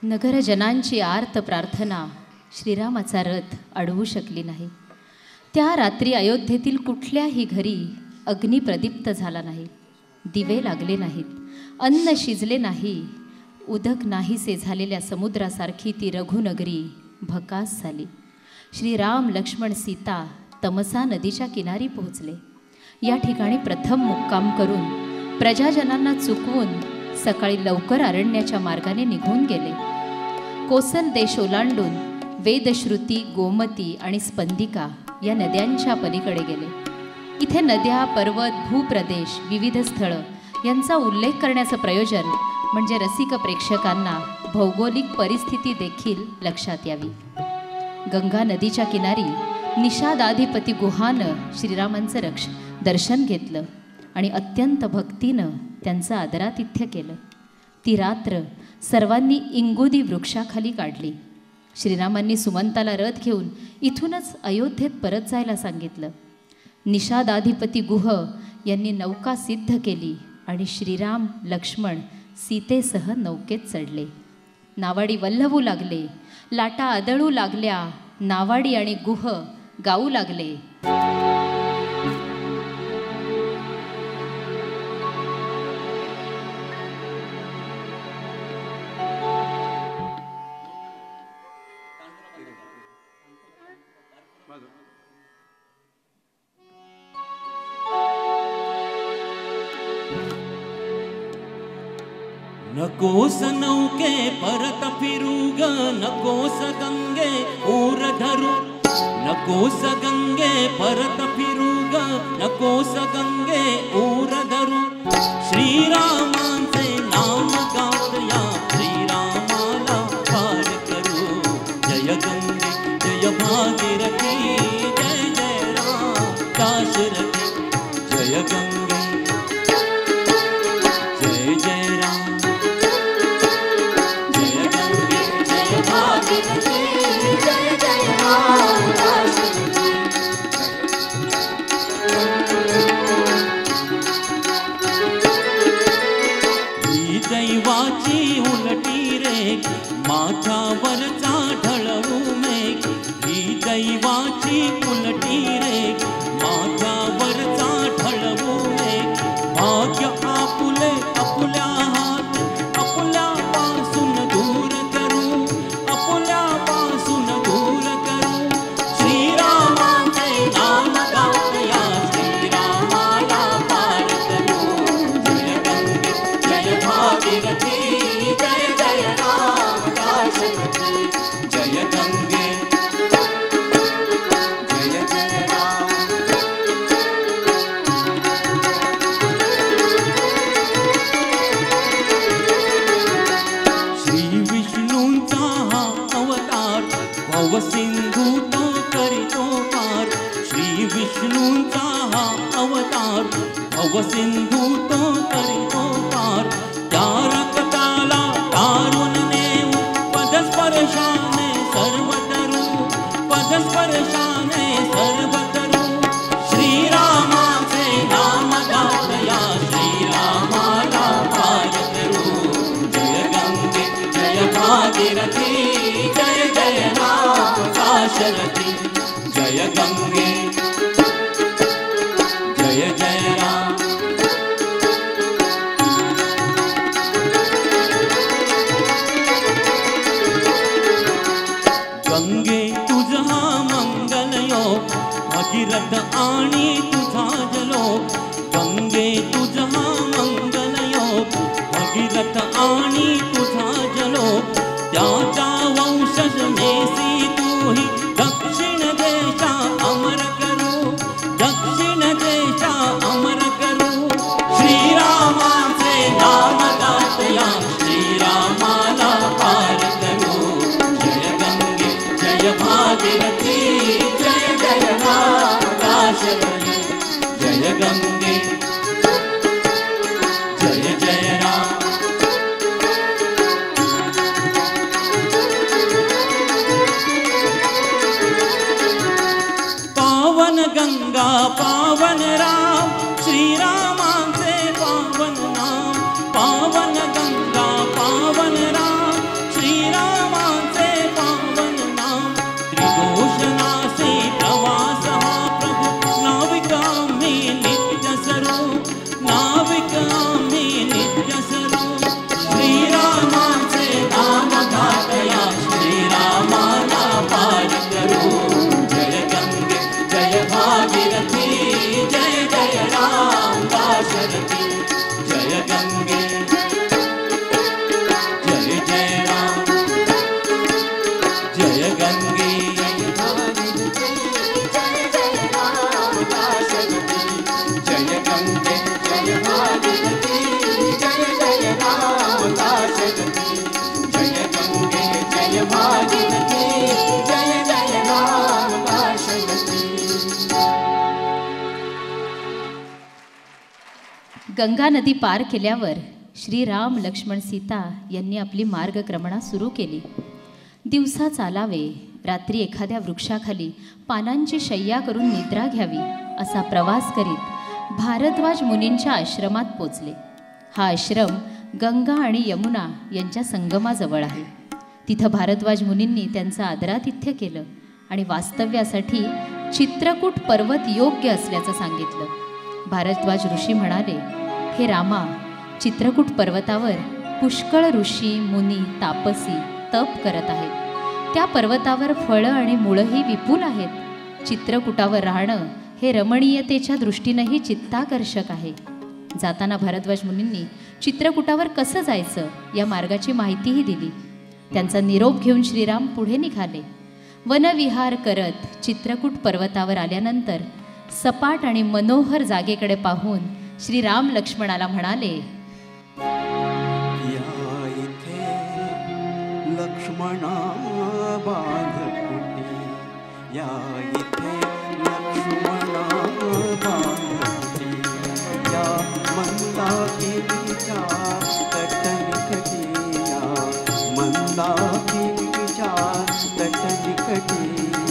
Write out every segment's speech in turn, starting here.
नगरजनांची आर्त प्रार्थना श्रीरामाचा रथ अडवू शकली नाही। त्या रात्री अयोध्येतील कुठल्याही घरी अग्नी प्रदीप्त झाला नाही, दिवे लागले नाहीत, अन्न शिजले नाही। उदक नाहीसे झालेल्या समुद्रासारखी ती रघुनगरी भकास झाली। श्रीराम लक्ष्मण सीता तमसा नदीच्या किनारी पोहोचले। या ठिकाणी प्रथम मुक्काम करून प्रजाजनांना चुकवून सकाळी लवकर अरण्याच्या मार्गाने निघून गेले। कोसल देश ओलांडून वेदश्रुती, गोमती आणि स्पंदिका या नद्यांच्या पलीकडे गेले। इथे नद्या, पर्वत, भूप्रदेश, विविध स्थळं यांचा उल्लेख करण्याचं प्रयोजन म्हणजे रसिक प्रेक्षकांना भौगोलिक परिस्थिती देखील लक्षात यावी। गंगा नदीच्या किनारी निषादाधिपती गुहानं श्रीरामांचं दर्शन घेतलं आणि अत्यंत भक्तीनं त्यांचं आदरातिथ्य केलं। ती रात्र सर्वांनी इंगुदी वृक्षाखाली काढली। श्रीरामांनी सुमंताला रथ घेऊन इथूनच अयोध्येत परत जायला सांगितलं। निषादाधिपती गुह यांनी नौका सिद्ध केली आणि श्रीराम लक्ष्मण सीतेसह नौकेत चढले। नावाडी वल्हवू लागले, लाटा आदळू लागल्या, नावाडी आणि गुह गाऊ लागले। नकोस नौके परत फिरूग, नकोस गंगे ऊर धरू, नकोस गंगे परत फिरूग, नकोस गंगे ऊर धरू। श्रीरामांचे नाम गात या श्रीरामाला पार करू। जय गंगे जय भागीरथी, जय जय राम दाशरथी। जय गंगे जय जय राम, दैवाची उलटी रे माथावरचा ढळवू मेघ। ही दैवाची उलटी रे माथावरचा ढळवू मेघ। भाग्य आपुले आपुल्या हात आपुल्यापासून दूर करू, आपुल्यापासून दूर करू। श्रीरामाचे नाम गात या श्रीरामाला पार करू। जय गंगे जय भागीरथी, जय जय राम दाशरथी। जय गंगे जय जय राम। श्री विष्णूंचा हा अवतार, भवसिंधू तो करितो पार। श्री विष्णूंचा हा अवतार, भवसिंधू तो करितो पार। त्या रक्ताला तारून नेऊ, पदस्पर्शाने सर्व तरू, पदस्पर्शाने सर्व तरू। श्रीरामाचे नाम गात या श्रीरामाला पार करू। जय गंगे जय भागीरथी, जय जय राम दाशरथी। जय गंगे जय जय राम। गंगे तुझा मंगल योग, भगीरथ आणि तुझा जलोग। गंगे तुझा मंगल योग, भगीरथ आणि तुझा जलोग। त्याचा वंशज नेसी तूही, दक्षिण देशा अमर करू, दक्षिण देशा अमर करू। श्रीरामाचे नाम गात या श्रीरामाला पार करू। जय गंगे जय भागीरथी, जय जय राम दाशरथी। जय गंगे जय जय राम। पावन गंगा पावन राम, श्रीरामांचे पावन नाम। पावन गंगा पावन राम, श्रीराम जय भागीरथी जय जय राम दाशरथी। गंगा नदी पार केल्यावर श्रीराम लक्ष्मण सीता यांनी आपली मार्गक्रमणा सुरू केली. दिवसा चालावे, रात्री एखाद्या वृक्षाखाली पानांची शय्या करून निद्रा घ्यावी असा प्रवास करीत भारद्वाज मुनींच्या आश्रमात पोचले. हा आश्रम गंगा आणि यमुना यांच्या संगमाजवळ आहे. तिथं भारद्वाज मुनींनी त्यांचं आदरातिथ्य केलं आणि वास्तव्यासाठी चित्रकूट पर्वत योग्य असल्याचं सांगितलं. भारद्वाज ऋषी म्हणाले, हे रामा, चित्रकूट पर्वतावर पुष्कळ ऋषी मुनी तापसी तप करत आहेत. त्या पर्वतावर फळं आणि मुळंही विपुल आहेत. चित्रकूटावर राहणं हे रमणीयतेच्या दृष्टीनंही चित्ताकर्षक आहे. जाताना भारद्वाज मुनींनी चित्रकूटावर कसं जायचं या मार्गाची माहितीही दिली. त्यांचा निरोप घेऊन श्रीराम पुढे निघाले. वनविहार करत चित्रकूट पर्वतावर आल्यानंतर सपाट आणि मनोहर जागेकडे पाहून श्रीराम लक्ष्मणाला म्हणाले, या इथे लक्ष्मणा बांध कुटी, या इथे लक्ष्मणा बांध कुटी, या मंदाकिनीच्या तटनिकटी, या मंदाकिनीच्या तटनिकटी,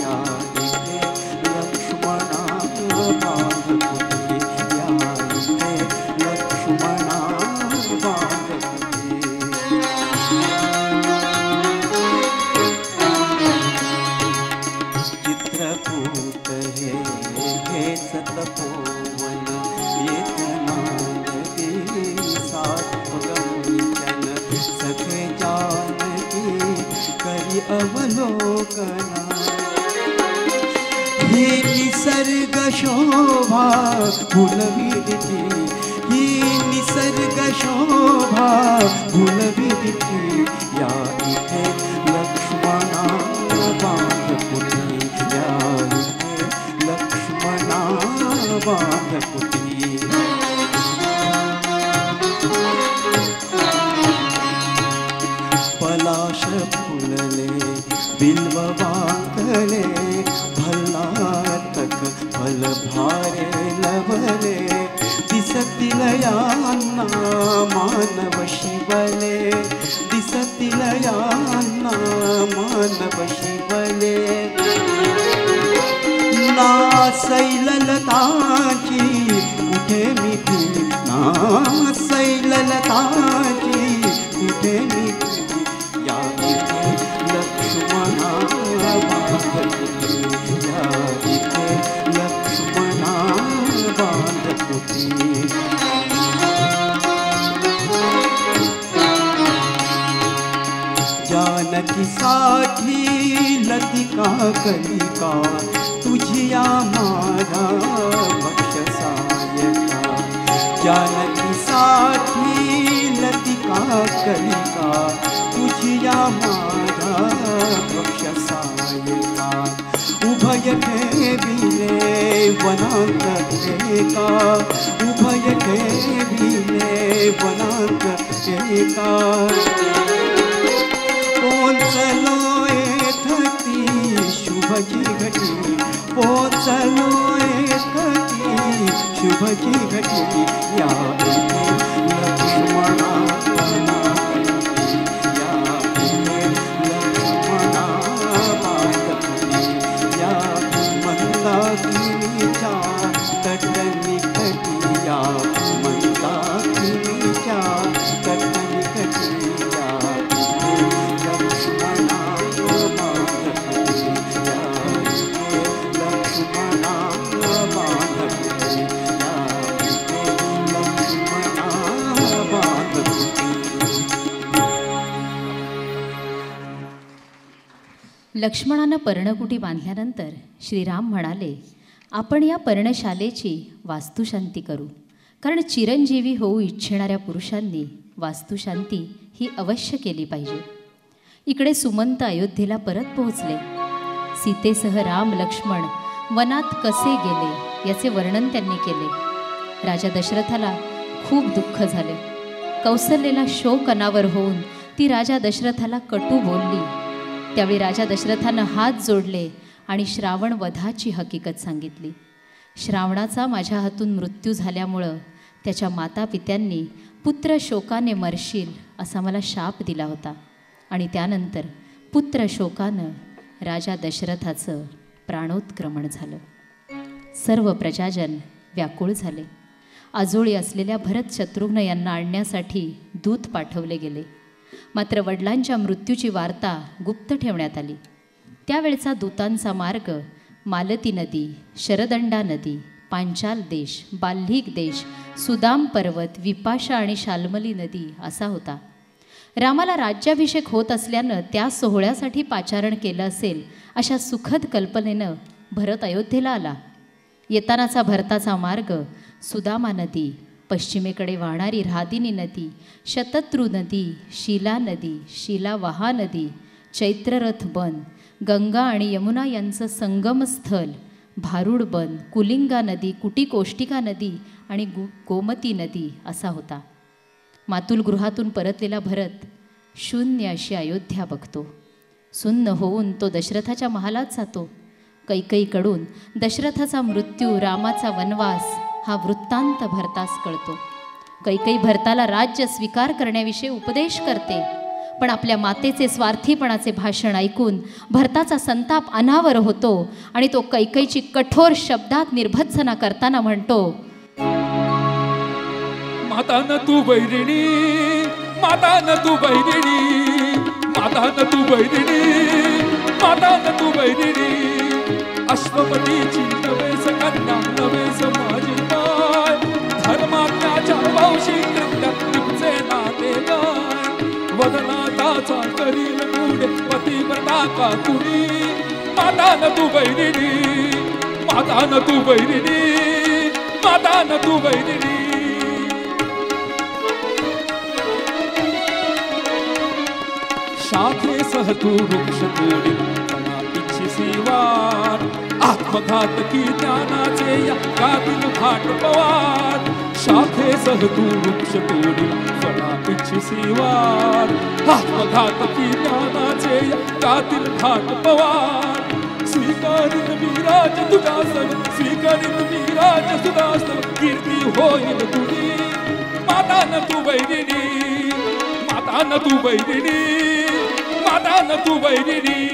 या इथे लक्ष्मणा बांध कुटी, या इथे लक्ष्मणा बांध कुटी. चित्रकूट हेच तपोवन, येत नांदगी सात गौरीचन, सखे जानकी करी अवलोकना. ही निसर्ग शोभा फुलविरिती, ही निसर्ग शोभा फुलविरिती, या इथे लक्ष्मणा बांध कुटी, या इथे लक्ष्मणा बांध कुटी. पलाश फुलले बिल्व वाकले, भल्लातक फल भारे लवले, दिसतील यांना मानव शिवले, दिसतील यांना मानव शिवले. ना सैललताची कुठे मिठी, ना सैललताची कुठे मिठी, या इथे लक्ष्मणा बांध कुटी, या इथे लक्ष्मणा बांध कुटी. जानकीसाठी लतिका कलिका, तुझिया माझा भक्षसायका. जानकीसाठी लतिका कलिका, तुझिया माझा भक्षसायका. उभय ठेविले वनांत एका, उभय ठेविले वनांत एका. पोचलो एथती शुभची घटी, पोचलो एथती शुभची घटी, या इथे लक्ष्मणा बांध कुटी, या इथे लक्ष्मणा बांध कुटी, या मंदाकिनीच्या तटनिकटी, या मंदाकिनीच्या तटनिकटी, या लक्ष्मणा बांध कुटी, या लक्ष्मणा बांध कुटी, या लक्ष्मणा बांध कुटी. लक्ष्मणानं पर्णकुटी बांधल्यानंतर श्रीराम म्हणाले, आपण या पर्णशालेची वास्तुशांती करू, कारण चिरंजीवी होऊ इच्छिणाऱ्या पुरुषांनी वास्तुशांती ही अवश्य केली पाहिजे. इकडे सुमंत अयोध्येला परत पोहोचले. सीतेसह राम लक्ष्मण वनात कसे गेले याचे वर्णन त्यांनी केले. राजा दशरथाला खूप दुःख झाले. कौसल्येला शोक अनावर होऊन ती राजा दशरथाला कटू बोलली. त्यावेळी राजा दशरथानं हात जोडले आणि श्रावण वधाची हकीकत सांगितली. श्रावणाचा माझ्या हातून मृत्यू झाल्यामुळं त्याच्या मातापित्यांनी पुत्र शोकाने मरशील असा मला शाप दिला होता आणि त्यानंतर पुत्र शोकानं राजा दशरथाचं प्राणोत्क्रमण झालं. सर्व प्रजाजन व्याकुळ झाले. आजोळी असलेल्या भरत शत्रुघ्न यांना आणण्यासाठी दूत पाठवले गेले. मात्र वडिलांच्या मृत्यूची वार्ता गुप्त ठेवण्यात आली. त्यावेळचा दूतांचा मार्ग मालती नदी, शरदंडा नदी, पांचाल देश, बाल्हिक देश, सुदाम पर्वत, विपाशा आणि शाल्मली नदी असा होता. रामाला राज्याभिषेक होत असल्यानं त्या सोहळ्यासाठी पाचारण केलं असेल अशा सुखद कल्पनेनं भरत अयोध्येला आला. येतानाचा भरताचा मार्ग सुदामा नदी, पश्चिमेकडे वाहणारी रादिनी नदी, शतत्रू नदी, शिला नदी, शिलावाहा नदी, चैत्ररथ बन, गंगा आणि यमुना यांचं संगमस्थल, भारूड बन, कुलिंगा नदी, कुटीकोष्टिका नदी आणि गोमती नदी असा होता. मातुल गृहातून परतलेला भरत शून्य अशी अयोध्या बघतो. सुन्न होऊन तो दशरथाच्या महालात जातो. कैकईकडून दशरथाचा मृत्यू, रामाचा वनवास हा वृत्तांत भरतास कळतो. कैकई भरताला राज्य स्वीकार करण्याविषयी उपदेश करते, पण आपल्या मातेचे स्वार्थीपणाचे भाषण ऐकून भरताचा संताप अनावर होतो आणि तो कैकईची कठोर शब्दात निर्भत्सना करताना म्हणतो, मातान तू बैरिणी, मातान तू बैरिणी, मातान तू बैरिणी, मातान तू बैरिणी, अश्वपतीची नवेस कन्या नवेस माझी माय, धर्माज्ञाच्या वंशी तुमचे नाते गाय, वदनाताचा करील गुढे पतिव्रता का कुणी, मातान तू बैरिणी, मातान तू बैरिणी, मातान तू बैरिणी. शाखे सह तू वृक्ष तोडील फळा इच्छिसी वार, आत्मघातकी ज्ञानाचे या गातील भाट पवार. शाखे सह तू वृक्ष तोडील फळा इच्छिसी वार, आत्मघातकी ज्ञानाचे या गातील भाट पवार. स्वीकारित विराज तुझा सव, स्वीकारित विराज तुझा सव, कीर्ती होईल तुझी, मातान तू बैरिणी, मातान तू बैरिणी, मातान तू बैरिणी.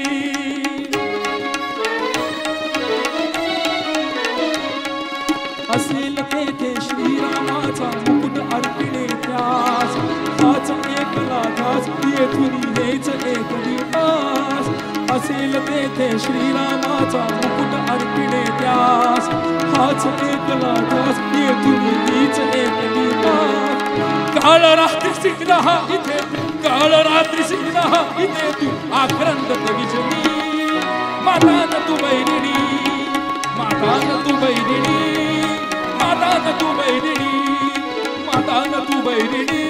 असेल तेथे श्रीरामाचा मुकुट अर्पिणे त्यास, हाच एकला ध्यास येथून हेच एक विलास. असेल तेथे श्रीरामाचा मुकुट अर्पिणे त्यास, हाच एकला ध्यास येथून हीच एक विलास. काळ रात्री सिंगला हा इथे, काळ रात्री सिंगला हा इथे तू आक्रंद विजनी, मातान तू बैरिणी, मातान तू बैरिणी, मातान तू बैरिणी, मातान तू बैरिणी,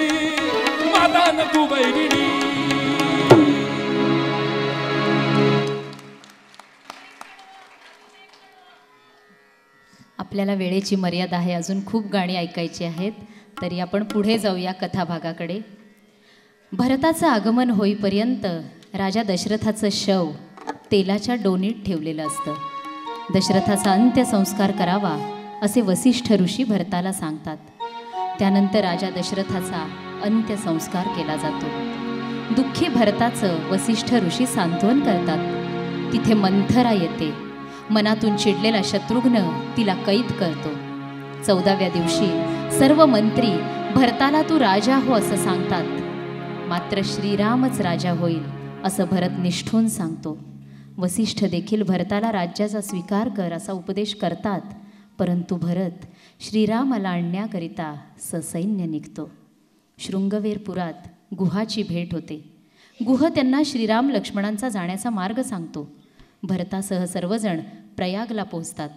मातान तू बैरिणी. आपल्याला वेळेची मर्यादा आहे, अजून खूप गाणी ऐकायची आहेत, तरी आपण पुढे जाऊया कथाभागाकडे. भरताचं आगमन होईपर्यंत राजा दशरथाचं शव तेलाच्या डोनीत ठेवलेलं असतं. दशरथाचा अंत्यसंस्कार करावा असे वसिष्ठ ऋषी भरताला सांगतात. त्यानंतर राजा दशरथाचा अंत्यसंस्कार केला जातो. दुःखी भरताचं वसिष्ठ ऋषी सांत्वन करतात. तिथे मंथरा येते. मनातून चिडलेला शत्रुघ्न तिला कैद करतो. 14व्या दिवशी सर्व मंत्री भरताला तू राजा हो असं सांगतात. मात्र श्रीरामच राजा होईल असं भरत निष्ठून सांगतो. वसिष्ठ देखील भरताला राज्याचा स्वीकार कर असा उपदेश करतात. परंतु भरत श्रीरामाला आणण्याकरिता ससैन्य निघतो. शृंगवेरपुरात गुहाची भेट होते. गुह त्यांना श्रीराम लक्ष्मणांचा जाण्याचा मार्ग सांगतो. भरतासह सर्वजण प्रयागला पोहोचतात.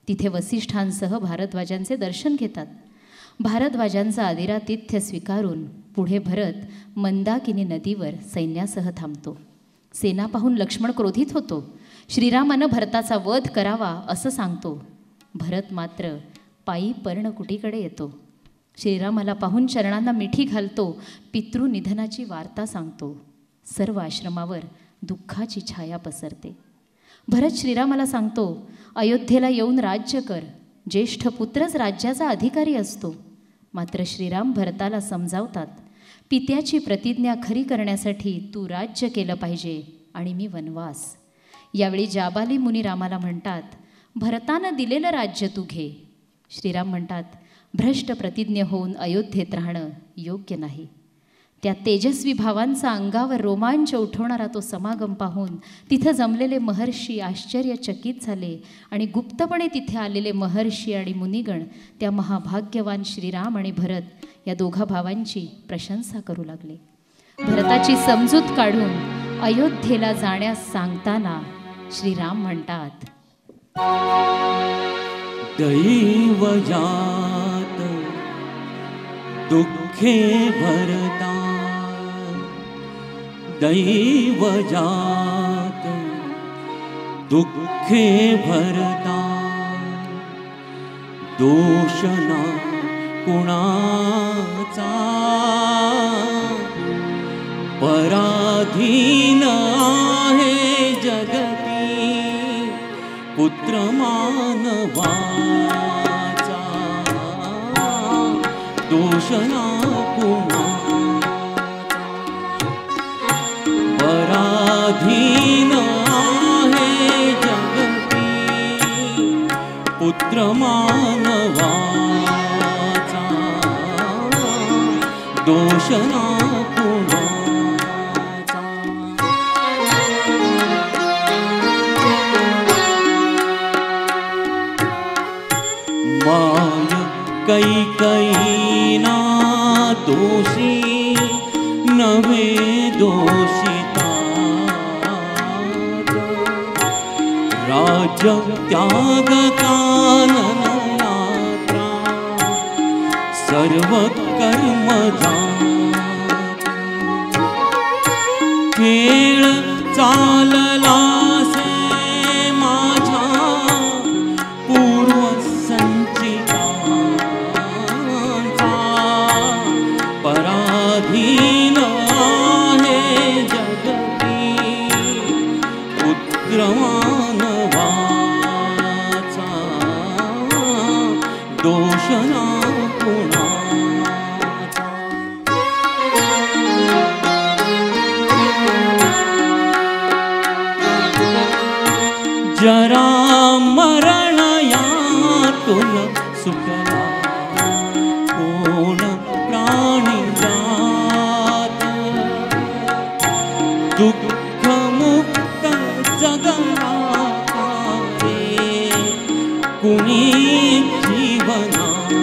तिथे वसिष्ठांसह भारद्वाजांचे दर्शन घेतात. भारद्वाजांचा आदिरातिथ्य स्वीकारून पुढे भरत मंदाकिनी नदीवर सैन्यासह थांबतो. सेना पाहून लक्ष्मण क्रोधित होतो. श्रीरामानं भरताचा वध करावा असं सांगतो. भरत मात्र पायी पर्णकुटीकडे येतो. श्रीरामाला पाहून चरणांना मिठी घालतो. पितृनिधनाची वार्ता सांगतो. सर्व आश्रमावर दुःखाची छाया पसरते. भरत श्रीरामाला सांगतो, अयोध्येला येऊन राज्य कर, ज्येष्ठ पुत्रच राज्याचा अधिकारी असतो. मात्र श्रीराम भरताला समजावतात, पित्याची प्रतिज्ञा खरी करण्यासाठी तू राज्य केलं पाहिजे आणि मी वनवास. यावेळी जाबाली मुनी रामाला म्हणतात, भरतानं दिलेलं राज्य तू घे. श्रीराम म्हणतात, भ्रष्ट प्रतिज्ञ होऊन अयोध्येत राहणं योग्य नाही. त्या तेजस्वी भावांचा अंगावर रोमांच उठवणारा तो समागम पाहून तिथं जमलेले महर्षी आश्चर्यचकित झाले आणि गुप्तपणे तिथे आलेले महर्षी आणि मुनिगण त्या महाभाग्यवान श्रीराम आणि भरत या दोघा भावांची प्रशंसा करू लागले. भरताची समजूत काढून अयोध्येला जाण्यास सांगताना श्रीराम म्हणतात, दैवजात दुःखे भरता, दैवजात दुःखे भरता, दोषना कुणाचा, पराधीन आहे जगती पुत्र मानवाचा, दोषना कुणाचा, पराधीन आहे जगती पुत्र मानवाचा, दोषना कुणाचा. माय कैकयीना दोषी नव्हे दोषिता, राज्य त्याग कानन यात्रा सर्व कर्म खेळ चाललासे माझा पूर्व संचितांचा, पराधीन आहे जगती पुत्र मानवाचा, दोषना कुणाचा. जरा मरण यातून सुटला कोण प्राणी जात, दुःख मुक्त जगला रे कुणी जीवनात,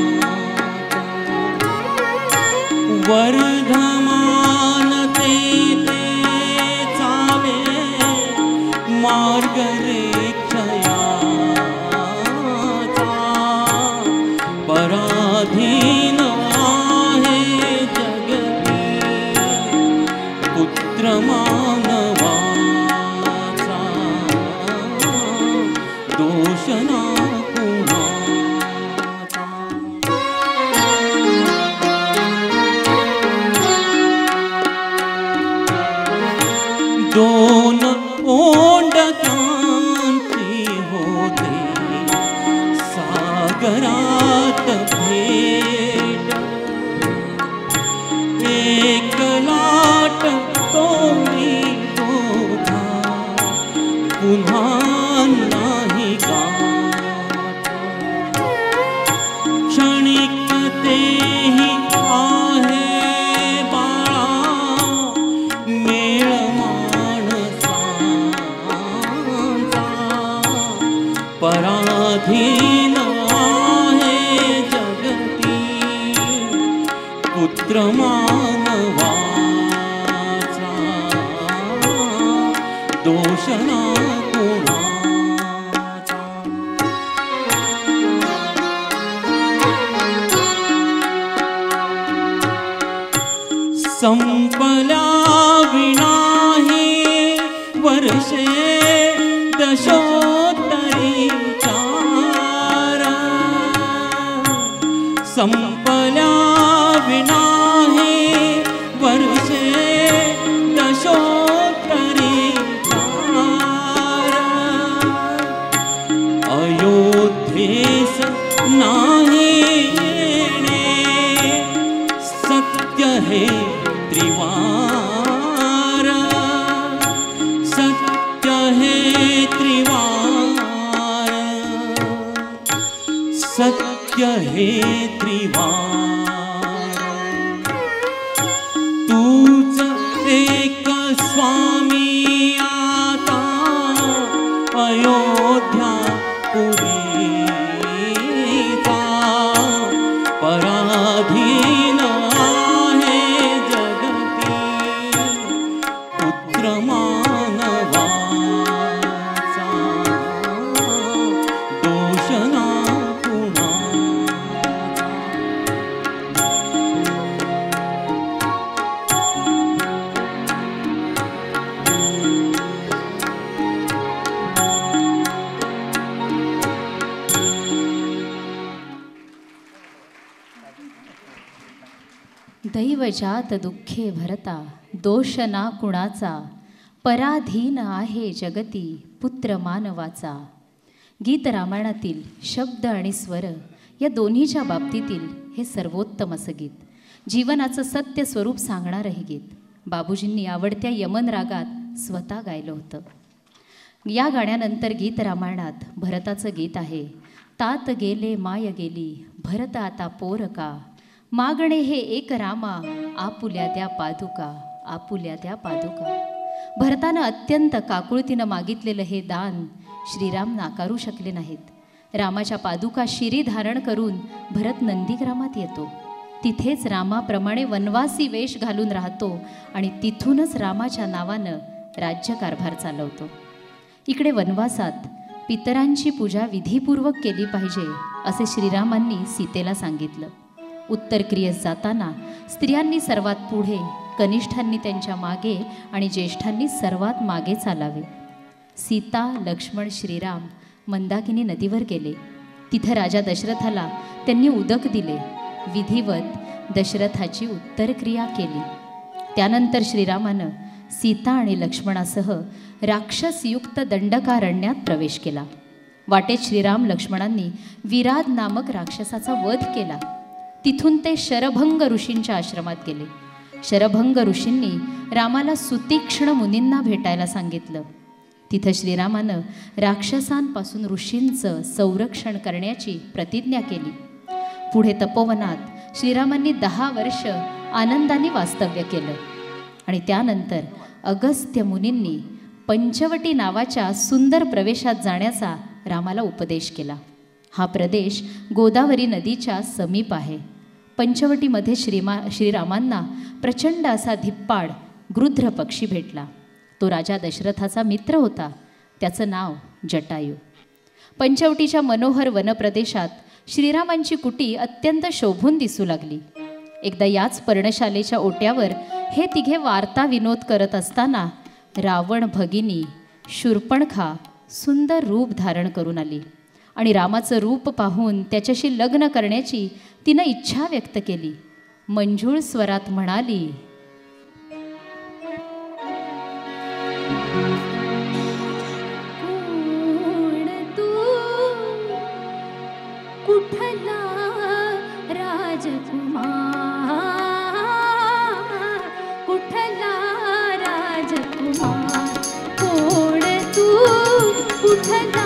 वर्धमान ते चाले मार्ग रे पराधीन आहे जगती पुत्र मानवाचा, दोषना कुणाचा. दोन ओंडक्यांची होते सागरात भेट, एक लाट तोडी दोघा पुन्हा नाही गाठ, क्षणिक तेही आहे बाळा मेळ माणसांचा, पराधीन आहे जगती पुत्र मानवाचा, दोषना कुणाचा. संपल्या विनाही वर्षे दशोत्तरी चार, संपल्या विनाही वर्षे दशोत्तरी सत्य हे त्रिवार तूच एक स्वामी आता अयोध्या पुरीचा पराधीन आहे जगती पुत्र मानवाचा दोष ना कुणाचा. दैवजात दुःखे भरता दोष ना कुणाचा पराधीन आहे जगती पुत्र मानवाचा. गीत रामायणातील शब्द आणि स्वर या दोन्हीच्या बाबतीतील हे सर्वोत्तम असं गीत, जीवनाचं सत्य स्वरूप सांगणारं हे गीत बाबूजींनी आवडत्या यमन रागात स्वतः गायलं होतं. या गाण्यानंतर गीत रामायणात भरताचं गीत आहे. तात गेले माय गेली भरत आता पोर का मागणे हे एक रामा आपुल्या त्या पादुका आपुल्या त्या पादुका. भरतानं अत्यंत काकुळतीनं मागितलेलं हे दान श्रीराम नाकारू शकले नाहीत. रामाच्या पादुका शिरी धारण करून भरत नंदीग्रामात येतो. तिथेच रामाप्रमाणे वनवासी वेश घालून राहतो आणि तिथूनच रामाच्या नावानं राज्यकारभार चालवतो. इकडे वनवासात पितरांची पूजा विधीपूर्वक केली पाहिजे असे श्रीरामांनी सीतेला सांगितलं. उत्तर क्रियेस जाताना स्त्रियांनी सर्वात पुढे, कनिष्ठांनी त्यांच्या मागे आणि ज्येष्ठांनी सर्वात मागे चालावे. सीता, लक्ष्मण, श्रीराम मंदाकिनी नदीवर गेले. तिथं राजा दशरथाला त्यांनी उदक दिले. विधिवत दशरथाची उत्तर क्रिया केली. त्यानंतर श्रीरामानं सीता आणि लक्ष्मणासह राक्षसयुक्त दंडकारण्यात प्रवेश केला. वाटेत श्रीराम लक्ष्मणांनी विराध नामक राक्षसाचा वध केला. तिथून ते शरभंग ऋषींच्या आश्रमात गेले. शरभंग ऋषींनी रामाला सुतीक्ष्ण मुनींना भेटायला सांगितलं. तिथं श्रीरामानं राक्षसांपासून ऋषींचं संरक्षण करण्याची प्रतिज्ञा केली. पुढे तपोवनात श्रीरामांनी 10 वर्ष आनंदाने वास्तव्य केलं आणि त्यानंतर अगस्त्य मुनींनी पंचवटी नावाच्या सुंदर प्रवेशात जाण्याचा रामाला उपदेश केला. हा प्रदेश गोदावरी नदीच्या समीप आहे. पंचवटीमध्ये श्रीरामांना प्रचंड असा धिप्पाड गृध्र पक्षी भेटला. तो राजा दशरथाचा मित्र होता. त्याचं नाव जटायू. पंचवटीच्या मनोहर वनप्रदेशात श्रीरामांची कुटी अत्यंत शोभून दिसू लागली. एकदा याच पर्णशालेच्या ओट्यावर हे तिघे वार्ता विनोद करत असताना रावण भगिनी शूर्पणखा सुंदर रूप धारण करून आली आणि रामाचं रूप पाहून त्याच्याशी लग्न करण्याची तिनं इच्छा व्यक्त केली. मंजूळ स्वरात म्हणाली, कोण तू कुठला राजकुमार कुठला राजकुमार कोण तू कुठला